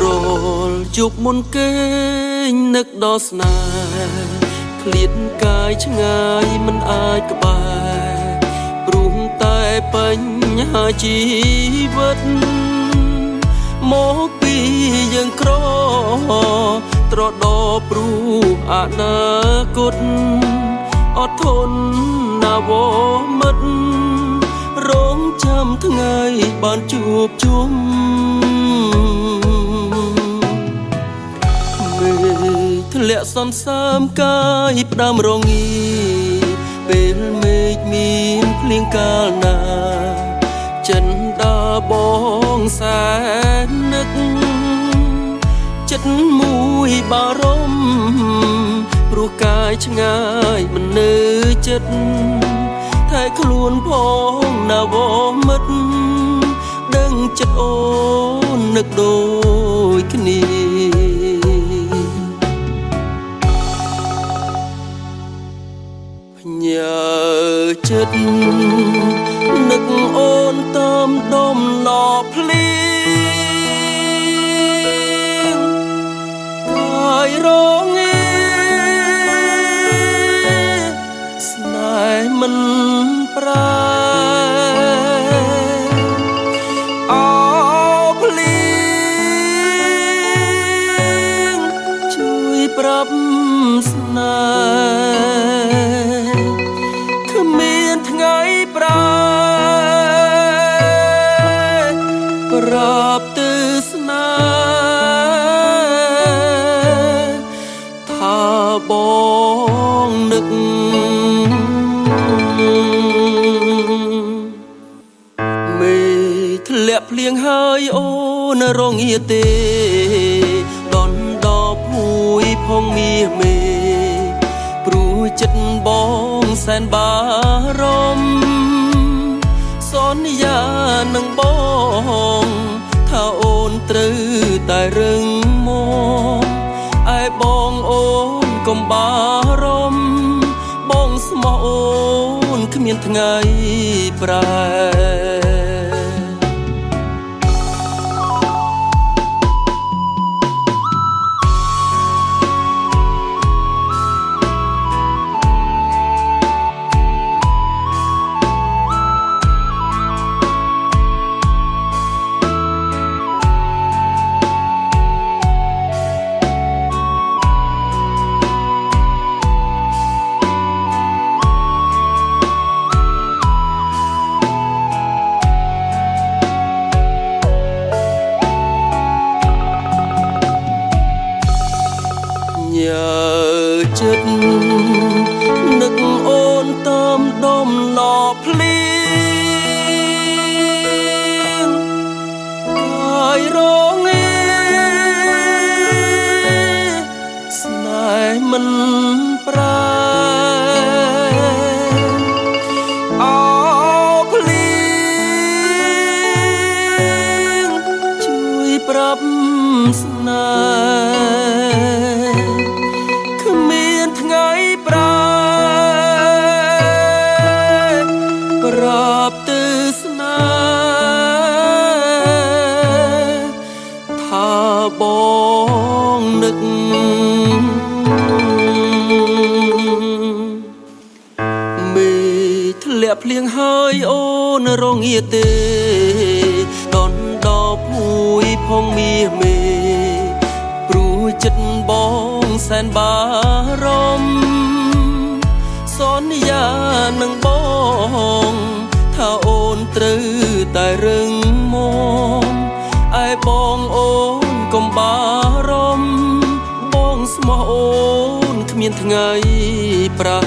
រលជប់មុនគេងនឹកដល់ស្នេហ៍ឃ្លាតកាយឆ្ងាយមិនអាចក្បែរព្រោះតែបញ្ហាជីវិតមកពីយើងក្រត្រដោព្រោះអនាគតអត់ធន់ណាវមិត្តរងចាំថ្ងៃបានជួបជុំមេធ្លាក់សន្សើមកាយផ្ដាំរងាពេលមេឃមានភ្លៀងកាលណាចិនដាបងសែននឹកចិត្តមួយបារម្ភព្រោះកាយឆ្ងាយមិននៅចិត្តថែខ្លួនផងណាវមិត្តដឹងចិត្តអូននឹកដូចគ្នាញើចិត្តនឹកអូនតាមដំណភ្លៀងកាយរងាស្នេហ៍មិនប្រែអោភ្លៀងជួយប្រាប់ស្នេហ៍គ្មានថ្ងៃប្រែប្រាប់ទៅស្នេហ៍ថាបងនឹកមេធ្លាក់ភ្លៀងហើយអូនរងាទេដនដប់ហួយផងមាសមេព្រោះចិត្តបងសែនបារម្ភសន្យានឹងបងថាអូនត្រូវតែរឹងមាំឯបងអូនកុំបារម្ភបងស្មោះអូនគ្មានថ្ងៃប្រែញើចិត្តនឹកអូនតាមដំណភ្លៀងកាយរងាស្នេហ៍មិនប្រែអោភ្លៀងជួយប្រាប់ស្នេហ៍មានថ្ងៃប្រែប្រាប់ទៅស្នេហ៍ថាបងនឹកមេធ្លាក់ភ្លៀងហើយអូនរងាទេដនដប់ហួយផងមាសមេព្រោះចិត្តបងសែនបារម្ភសន្យានឹងបងថាអូនត្រូវតែរឹងមាំឯបងអូនកុំបារម្ភបងស្មោះអូនគ្មានថ្ងៃប្រែ